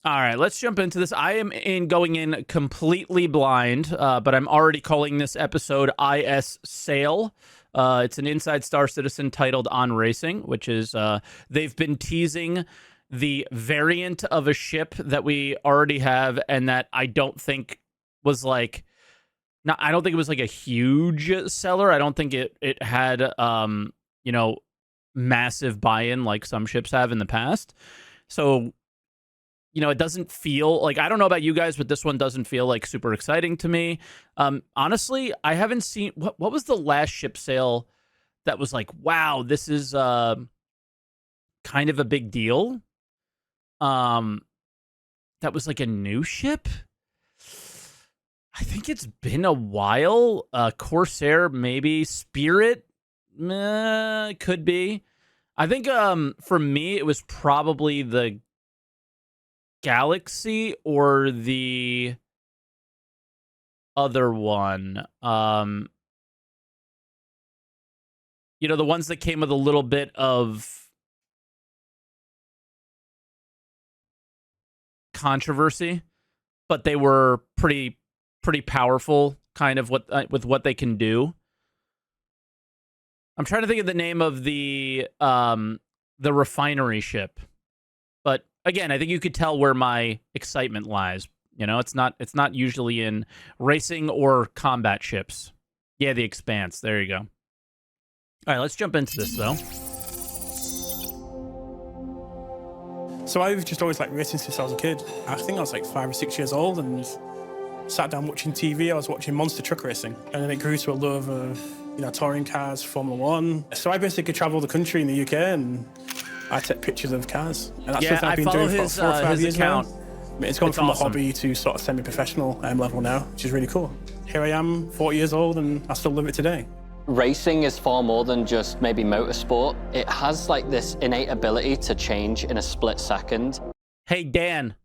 All right, let's jump into this. I am going in completely blind, but I'm already calling this episode IS Sail. It's an Inside Star Citizen titled On Racing, which is they've been teasing the variant of a ship that we already have, and that I don't think was like, I don't think it was like a huge seller. I don't think it had massive buy-in like some ships have in the past. So, it doesn't feel like, I don't know about you guys, but this one doesn't feel like super exciting to me. Honestly, I haven't seen, what was the last ship sale that was like, wow, this is kind of a big deal. That was like a new ship. I think it's been a while. Corsair, maybe. Spirit, could be. I think for me, it was probably the Galaxy or the other one. The ones that came with a little bit of controversy, but they were pretty powerful, kind of with what they can do. I'm trying to think of the name of the refinery ship, but again, I think you could tell where my excitement lies. It's not usually in racing or combat ships. Yeah, the Expanse. There you go. All right, let's jump into this though. So I've just always liked racing since I was a kid. I think I was like 5 or 6 years old and sat down watching TV. I was watching monster truck racing, and then it grew to a love of touring cars, Formula One. So I basically travel the country in the UK and I take pictures of cars, and that's something I've been doing for 4 or 5 years now. It's gone from awesome. A hobby to sort of semi-professional level now, which is really cool. Here I am, 40 years old, and I still love it today. Racing is far more than just maybe motorsport. It has like this innate ability to change in a split second. Hey, Dan,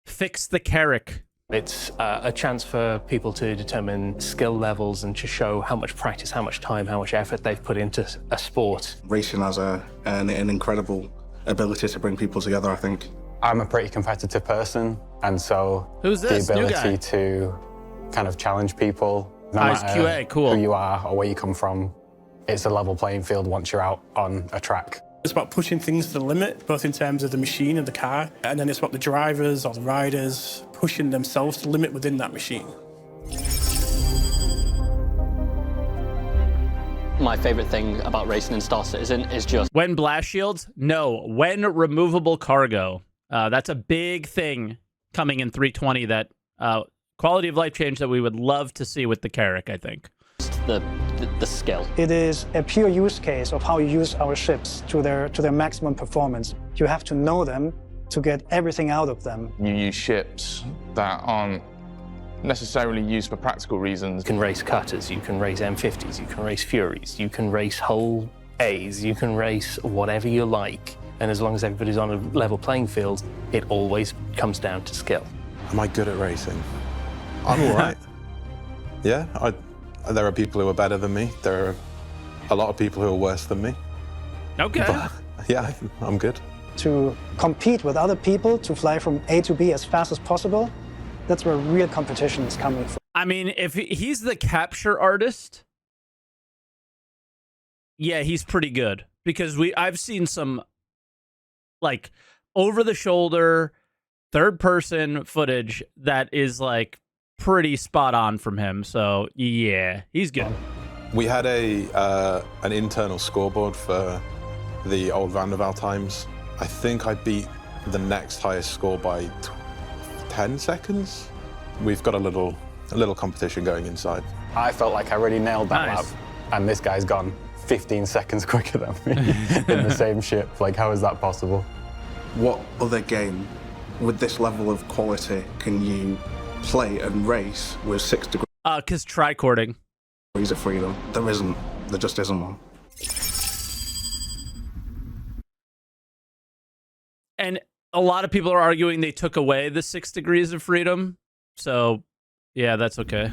fix the Carrack. It's a chance for people to determine skill levels and to show how much practice, how much time, how much effort they've put into a sport. Racing has an incredible ability to bring people together, I think. I'm a pretty competitive person, and so who's this? The ability to kind of challenge people, no matter QA, cool. who you are or where you come from, it's a level playing field once you're out on a track. It's about pushing things to the limit, both in terms of the machine and the car, and then it's about the drivers or the riders pushing themselves to the limit within that machine. My favorite thing about racing in Star Citizen is just... When blast shields? No. When removable cargo. That's a big thing coming in 320, that quality of life change that we would love to see with the Carrack, I think. The skill. It is a pure use case of how you use our ships to their maximum performance. You have to know them to get everything out of them. You use ships that aren't necessarily used for practical reasons. You can race cutters, you can race M50s, you can race Furies, you can race whole A's, you can race whatever you like. And as long as everybody's on a level playing field, it always comes down to skill. Am I good at racing? I'm all right. Yeah, there are people who are better than me. There are a lot of people who are worse than me. Okay. But, yeah, I'm good. To compete with other people, to fly from A to B as fast as possible, that's where real competition is coming from. I mean, if he's the capture artist, yeah, he's pretty good. Because I've seen some, like, over-the-shoulder, third-person footage that is, like, pretty spot on from him. So, yeah, he's good. We had an internal scoreboard for the old Vanderval times. I think I beat the next highest score by 10 seconds. We've got a little competition going inside. I felt like I already nailed that lap, and this guy's gone 15 seconds quicker than me in the same ship. Like, how is that possible? What other game with this level of quality can you play and race with 6 degrees? Because tricording. Of freedom. There isn't. There just isn't one. And a lot of people are arguing they took away the 6 degrees of freedom. So, yeah, that's okay.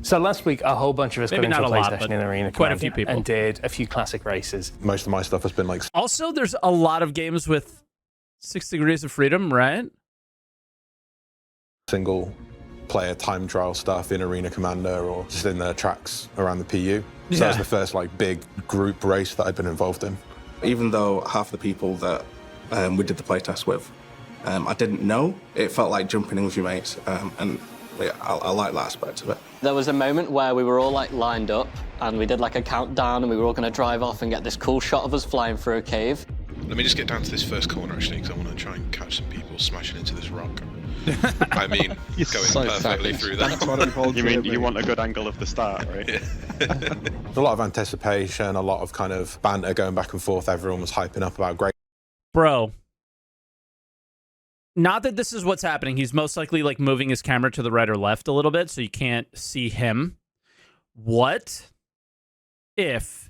So last week, a whole bunch of us got into a PlayStation in Arena quite a few people and did a few classic races. Most of my stuff has been like... Also, there's a lot of games with 6 Degrees of Freedom, right? Single player time trial stuff in Arena Commander or just in the tracks around the PU. So that was the first like big group race that I'd been involved in. Even though half the people that we did the playtest with, I didn't know, it felt like jumping in with your mates, and yeah, I like that aspect of it. There was a moment where we were all like lined up and we did like a countdown and we were all going to drive off and get this cool shot of us flying through a cave. Let me just get down to this first corner actually, because I want to try and catch some people smashing into this rock. I mean, going so perfectly savage. through that. You mean you want a good angle of the start, right? A lot of anticipation, a lot of kind of banter going back and forth. Everyone was hyping up about great. Bro. Not that this is what's happening. He's most likely like moving his camera to the right or left a little bit so you can't see him. What if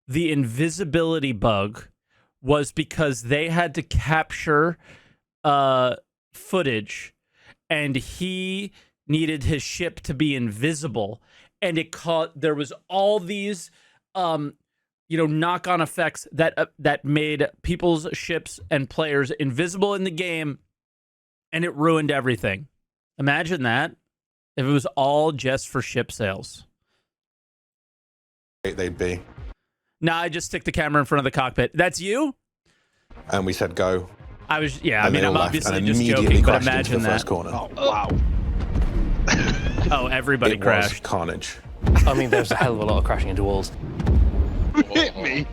the invisibility bug was because they had to capture footage and he needed his ship to be invisible, and it caught, there was all these knock-on effects that made people's ships and players invisible in the game, and it ruined everything. Imagine that if it was all just for ship sales. They'd be. Nah, I just stick the camera in front of the cockpit. That's you? And we said go. I was, yeah, I And mean, they all I'm left obviously and just immediately joking, but crashed into imagine the that. first corner. Oh, wow. Oh, everybody It was crashed. carnage. I mean, there's a hell of a lot of crashing into walls. Hit me.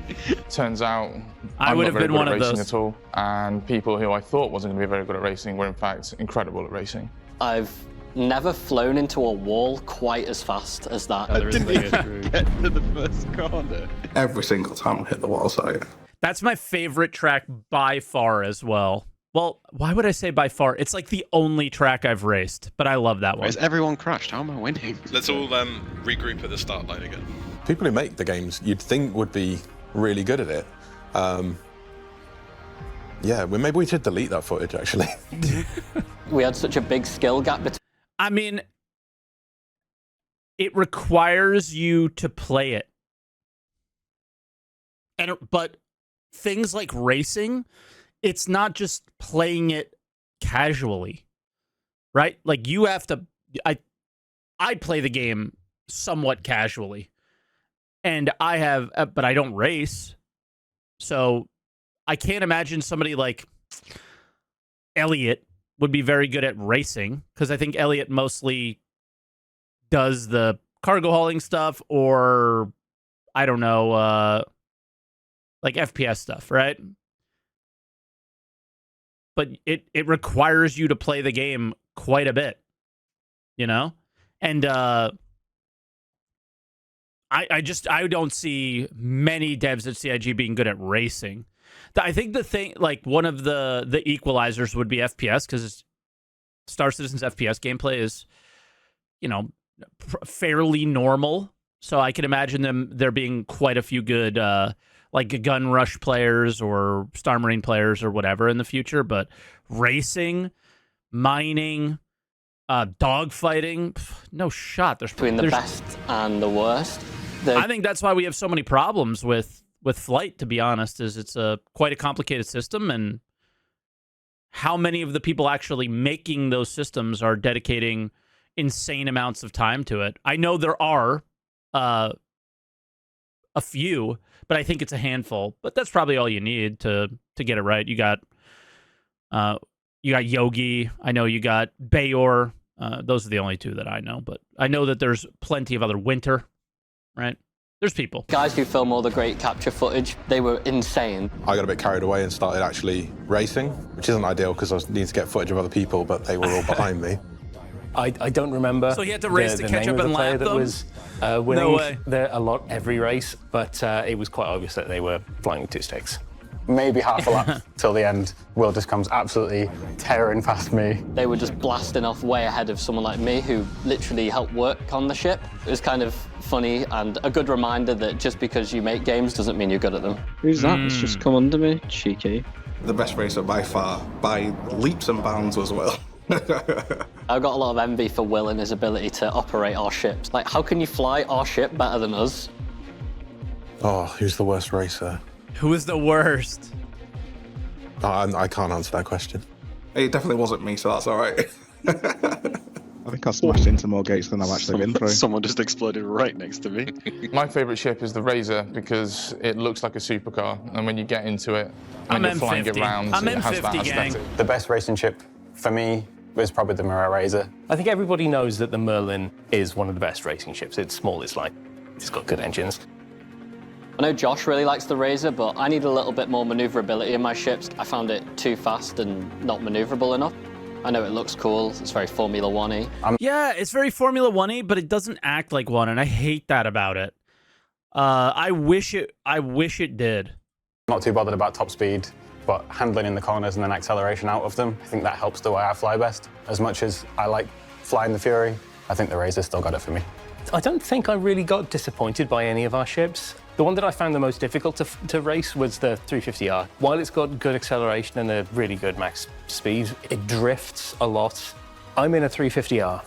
Turns out I I'm would not have very been good one at of racing those. at all, and people who I thought wasn't going to be very good at racing were in fact incredible at racing. I've never flown into a wall quite as fast as that. I didn't even get to the first corner. Every single time I hit the wall, so yeah. That's my favorite track by far as well. Well, why would I say by far? It's like the only track I've raced, but I love that one. Has everyone crashed? How am I winning? Let's all regroup at the start line again. People who make the games you'd think would be really good at it. Yeah, well, maybe we should delete that footage actually. We had such a big skill gap between. I mean, it requires you to play it. But things like racing, it's not just playing it casually, right? Like you have to, I play the game somewhat casually, and I have, but I don't race. So I can't imagine somebody like Elliot would be very good at racing, because I think Elliot mostly does the cargo hauling stuff, or I don't know, like FPS stuff, right? But it requires you to play the game quite a bit, you know? And I don't see many devs at CIG being good at racing. I think the thing, like one of the equalizers would be FPS, because Star Citizen's FPS gameplay is, fairly normal. So I can imagine there being quite a few good like Gun Rush players or Star Marine players or whatever in the future. But racing, mining, dogfighting, no shot. Between the best and the worst. I think that's why we have so many problems with Flight, to be honest, is it's quite a complicated system, and how many of the people actually making those systems are dedicating insane amounts of time to it. I know there are a few, but I think it's a handful. But that's probably all you need to get it right. You got Yogi. I know you got Bayor. Those are the only two that I know. But I know that there's plenty of other Winter, right? There's people. Guys who film all the great capture footage, they were insane. I got a bit carried away and started actually racing, which isn't ideal because I was needing to get footage of other people, but they were all behind me. I don't remember. So he had to race to catch name up of and the player lap that them? was winning No way. every race, but it was quite obvious that they were flying with two sticks. Maybe half a lap till the end. Will just comes absolutely tearing past me. They were just blasting off way ahead of someone like me who literally helped work on the ship. It was kind of funny and a good reminder that just because you make games doesn't mean you're good at them. Who's that? It's just come under me. Cheeky. The best racer by far, by leaps and bounds as well. I've got a lot of envy for Will and his ability to operate our ships. Like, how can you fly our ship better than us? Oh, who's the worst racer? Who is the worst? I can't answer that question. It definitely wasn't me, so that's all right. I think I smashed into more gates than I've actually been through. Someone just exploded right next to me. My favourite ship is the Razor because it looks like a supercar, and when you get into it, I'm when you're flying M50. around, I'm it has that M50, gang. aesthetic. The best racing ship for me was probably the Mirror Razor. I think everybody knows that the Merlin is one of the best racing ships. It's small, it's light, it's got good engines. I know Josh really likes the Razor, but I need a little bit more maneuverability in my ships. I found it too fast and not maneuverable enough. I know it looks cool. It's very Formula One-y. Yeah, it's very Formula One-y, but it doesn't act like one, and I hate that about it. I wish it did. Not too bothered about top speed, but handling in the corners and then acceleration out of them, I think that helps the way I fly best. As much as I like flying the Fury, I think the Razor still got it for me. I don't think I really got disappointed by any of our ships. The one that I found the most difficult to race was the 350R. While it's got good acceleration and a really good max speed, it drifts a lot. I'm in a 350R,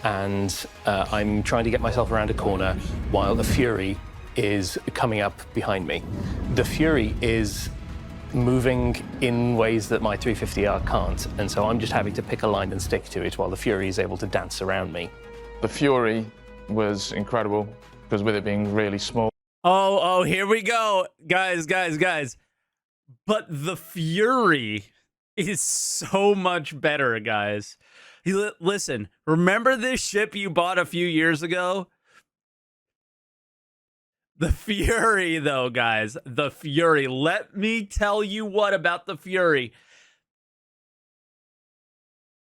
and I'm trying to get myself around a corner while the Fury is coming up behind me. The Fury is moving in ways that my 350R can't, and so I'm just having to pick a line and stick to it while the Fury is able to dance around me. The Fury was incredible because with it being really small. Oh, here we go. Guys. But the Fury is so much better, guys. Listen, remember this ship you bought a few years ago? The Fury, though, guys. The Fury. Let me tell you what about the Fury.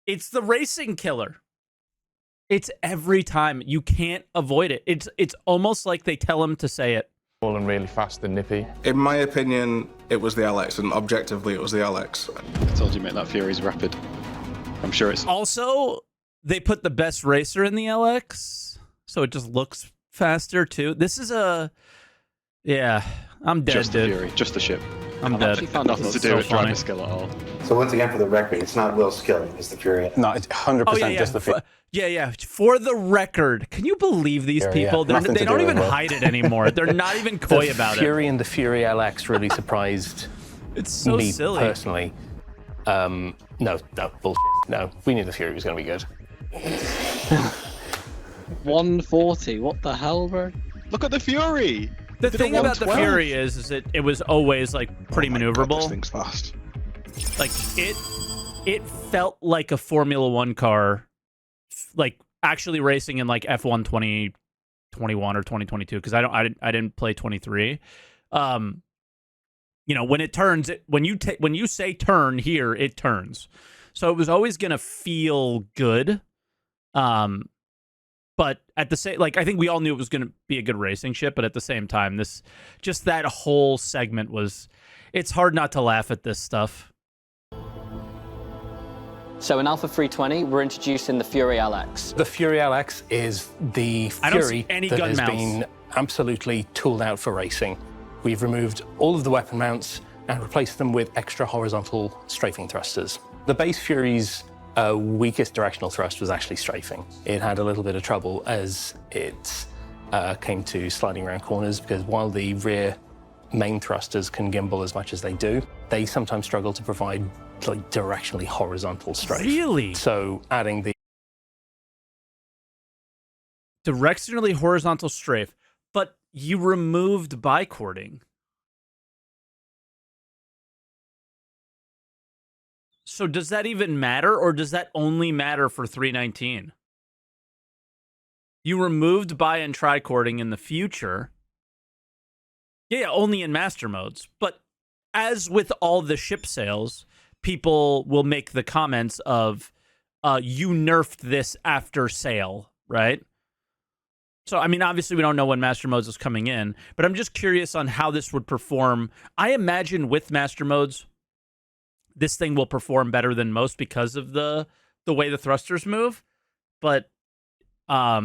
It's the racing killer. It's every time. You can't avoid it. It's almost like they tell him to say it. And really fast and nippy. In my opinion, it was the LX, and objectively, it was the LX. I told you, mate, that Fury's rapid. I'm sure it's... Also, they put the best racer in the LX, so it just looks faster, too. This is a... Yeah, I'm dead, just dude. the Fury, just the ship. I'm I've dead. actually found nothing to do with driver skill at all. So once again, for the record, it's not Will's skill, it's the Fury. No, it's 100% just the Fury. Yeah. For the record, can you believe these people? Yeah. They don't even hide it anymore. They're not even coy about The it. Fury and the Fury LX really surprised It's so me silly. personally. No, bullshit. No, we knew the Fury was going to be good. 140, what the hell, bro? Look at the Fury! The thing about the Fury is that it was always like pretty maneuverable. God, this thing's fast. Like it felt like a Formula One car, like actually racing in like F1 2021 or 2022. Because I didn't play 23. When it turns, when you say turn here, it turns. So it was always gonna feel good. But at the same, like, I think we all knew it was going to be a good racing ship, but at the same time, that whole segment it's hard not to laugh at this stuff. So in Alpha 320, we're introducing the Fury LX. The Fury LX is the Fury that has been absolutely tooled out for racing. We've removed all of the weapon mounts and replaced them with extra horizontal strafing thrusters. The base Fury's weakest directional thrust was actually strafing. It had a little bit of trouble as it came to sliding around corners, because while the rear main thrusters can gimbal as much as they do, they sometimes struggle to provide like directionally horizontal strafe. Really? So adding the Directionally horizontal strafe, but you removed bicording. So does that even matter, or does that only matter for 319? You removed bi and tricording in the future. Yeah, only in master modes. But as with all the ship sales, people will make the comments of, you nerfed this after sale, right? So, I mean, obviously we don't know when master modes is coming in, but I'm just curious on how this would perform. I imagine with master modes, this thing will perform better than most because of the way the thrusters move. But, yeah,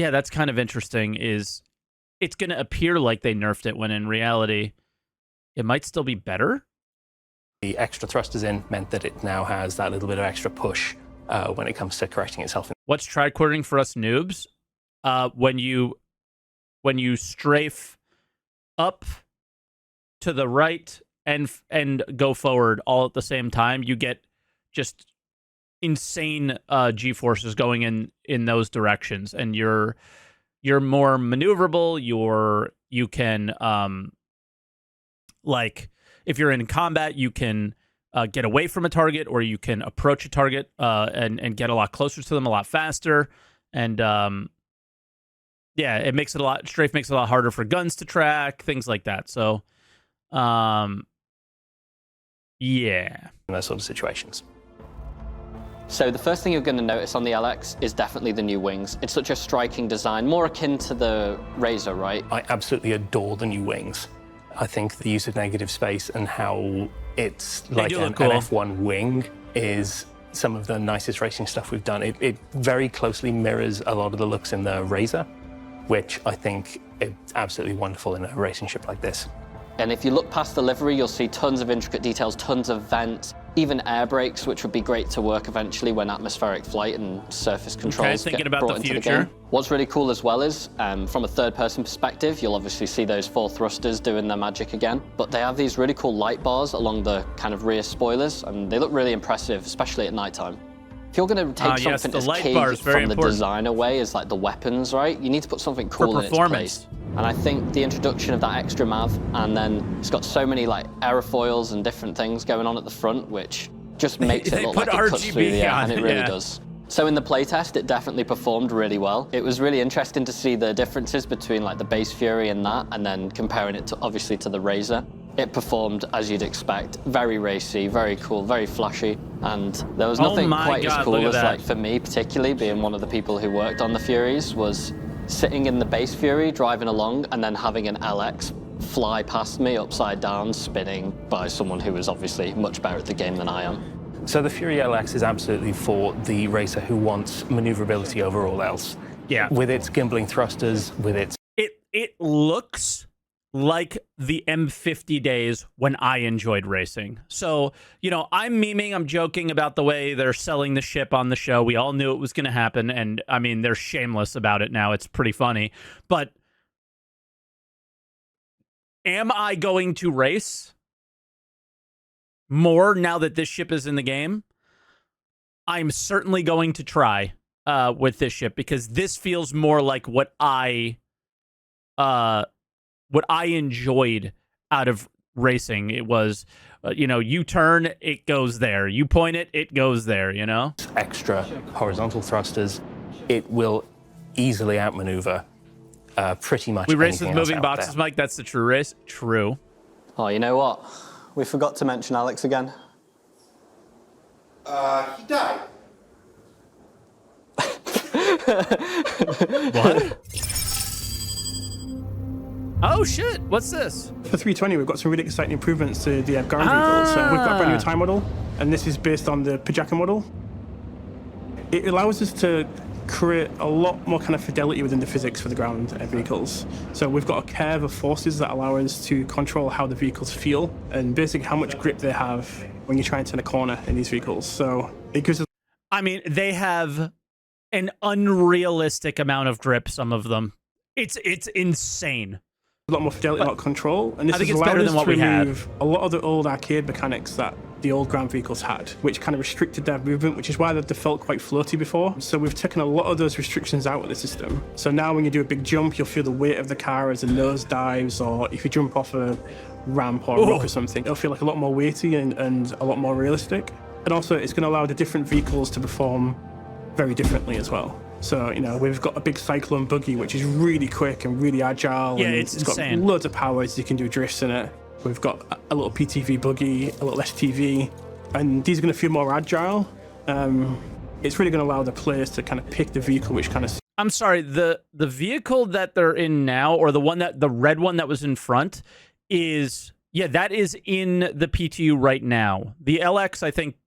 that's kind of interesting. Is it's going to appear like they nerfed it when in reality, it might still be better. The extra thrusters in meant that it now has that little bit of extra push when it comes to correcting itself. What's tricording for us noobs? When you strafe up to the right and go forward all at the same time, you get just insane G-forces going in those directions, and you're more maneuverable. You can like if you're in combat, you can get away from a target, or you can approach a target and get a lot closer to them a lot faster. And yeah, it makes it a lot. Strafe makes it a lot harder for guns to track, things like that. So, yeah, in those sort of situations. So the first thing you're going to notice on the LX is definitely the new wings. It's such a striking design, more akin to the Razor, right? I absolutely adore the new wings. I think the use of negative space and how it's like an F1 wing is some of the nicest racing stuff we've done. It very closely mirrors a lot of the looks in the Razor, which I think is absolutely wonderful in a racing ship like this. And if you look past the livery, you'll see tons of intricate details, tons of vents, even air brakes, which would be great to work eventually when atmospheric flight and surface controls get brought into the game. What's really cool as well is, from a third-person perspective, you'll obviously see those 4 thrusters doing their magic again, but they have these really cool light bars along the kind of rear spoilers, and they look really impressive, especially at nighttime. If you're going to take something as key from the design away as like the weapons, right? You need to put something cool in its place. And I think the introduction of that extra MAV, and then it's got so many like aerofoils and different things going on at the front, which just makes it look like it cuts through the air, and it really does. So in the playtest, it definitely performed really well. It was really interesting to see the differences between like the base Fury and that, and then comparing it to obviously to the Razor. It performed as you'd expect, very racy, very cool, very flashy, and there was nothing quite as cool as, like, for me particularly, being one of the people who worked on the Furies, was sitting in the base Fury, driving along, and then having an LX fly past me upside down, spinning by someone who was obviously much better at the game than I am. So the Fury LX is absolutely for the racer who wants maneuverability over all else. Yeah. With its gimbling thrusters, with its... It looks like the M50 days when I enjoyed racing. So, you know, I'm memeing, I'm joking about the way they're selling the ship on the show. We all knew it was going to happen, and I mean, they're shameless about it now. It's pretty funny. But am I going to race more now that this ship is in the game? I'm certainly going to try with this ship, because this feels more like what I enjoyed out of racing. It was, you know, you turn, it goes there. You point it, it goes there, you know? Extra horizontal thrusters, it will easily outmaneuver pretty much We race with anything moving else out boxes, there. Mike. That's the true race. True. Oh, you know what? We forgot to mention Alex again. He died. What? Oh shit! What's this? For 320, we've got some really exciting improvements to the ground vehicles. So we've got a brand new time model, and this is based on the Pajaka model. It allows us to create a lot more kind of fidelity within the physics for the ground vehicles. So we've got a curve of forces that allow us to control how the vehicles feel and basically how much grip they have when you try and turn a corner in these vehicles. So it gives us... I mean, they have an unrealistic amount of grip, some of them. It's insane. A lot more fidelity, a lot of control, and this I think has it's allowed better us than what to we had. remove a lot of the old arcade mechanics that the old ground vehicles had, which kind of restricted their movement, which is why they felt quite floaty before. So we've taken a lot of those restrictions out of the system. So now when you do a big jump, you'll feel the weight of the car as the nose dives, or if you jump off a ramp or a rock or something, it'll feel like a lot more weighty and a lot more realistic. And also it's going to allow the different vehicles to perform very differently as well. So, you know, we've got a big Cyclone buggy, which is really quick and really agile. Yeah, and it's got insane. loads of powers. You can do drifts in it. We've got a little PTV buggy, a little STV, and these are going to feel more agile. It's really going to allow the players to kind of pick the vehicle which kind of... I'm sorry, the vehicle that they're in now, or the red one that was in front, is... Yeah, that is in the PTU right now. The LX, I think,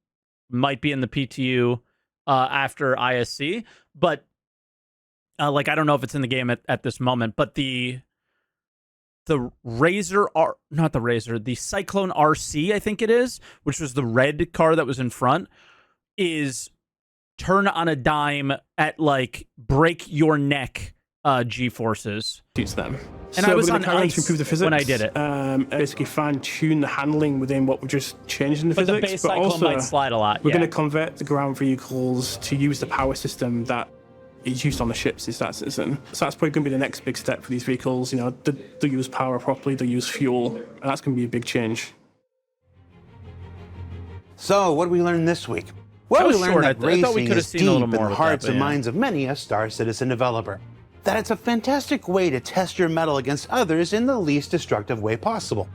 might be in the PTU after ISC, but like, I don't know if it's in the game at this moment, but the Razor, not the Razor, the Cyclone RC, I think it is, which was the red car that was in front, is turn on a dime at like break your neck G-forces. Suits them. And so I was we're on gonna ice to improve the physics, when I did it. Basically fine-tune the handling within what we just changed in the But the physics. base but cycle also, might slide a lot. We're Yeah. going to convert the ground vehicles to use the power system that is used on the ships, is that citizen. So that's probably going to be the next big step for these vehicles. You know, they'll use power properly, they'll use fuel, and that's going to be a big change. So, what did we learn this week? Well, we learned that racing is deep in the hearts and minds of many a Star Citizen developer. That it's a fantastic way to test your mettle against others in the least destructive way possible.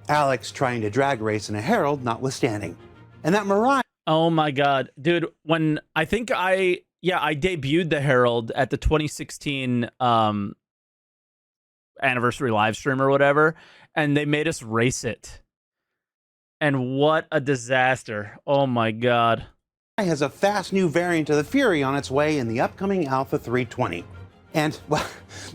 Alex trying to drag race in a Herald notwithstanding. And that Mariah... Oh my god. Dude, when I think I debuted the Herald at the 2016 anniversary live stream or whatever, and they made us race it. And what a disaster. Oh my god. Has a fast new variant of the Fury on its way in the upcoming Alpha 320. And, well,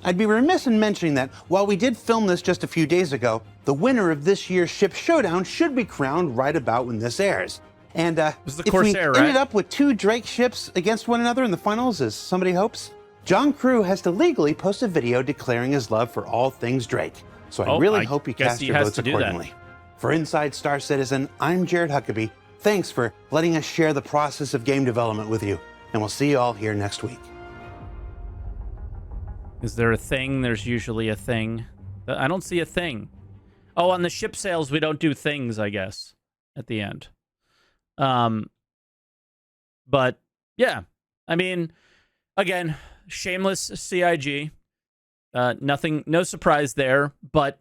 I'd be remiss in mentioning that while we did film this just a few days ago, the winner of this year's Ship Showdown should be crowned right about when this airs. And if Corsair, we ended right? up with 2 Drake ships against one another in the finals, as somebody hopes, John Crew has to legally post a video declaring his love for all things Drake. So I really hope you cast your votes accordingly. For Inside Star Citizen, I'm Jared Huckabee. Thanks for letting us share the process of game development with you. And we'll see you all here next week. Is there a thing? There's usually a thing. I don't see a thing. Oh, on the ship sales, we don't do things, I guess, at the end. But, yeah. I mean, again, shameless CIG. Nothing, no surprise there. But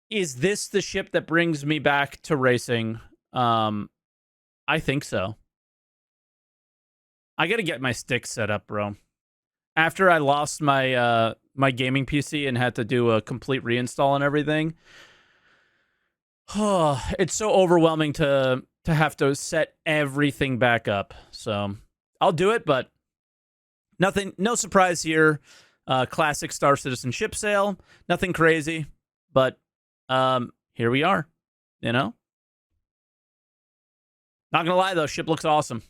is this the ship that brings me back to racing? I think so. I got to get my stick set up, bro. After I lost my my gaming PC and had to do a complete reinstall and everything, it's so overwhelming to have to set everything back up. So I'll do it, but nothing, no surprise here. Classic Star Citizen ship sale, nothing crazy, but here we are. You know, not gonna lie though, ship looks awesome.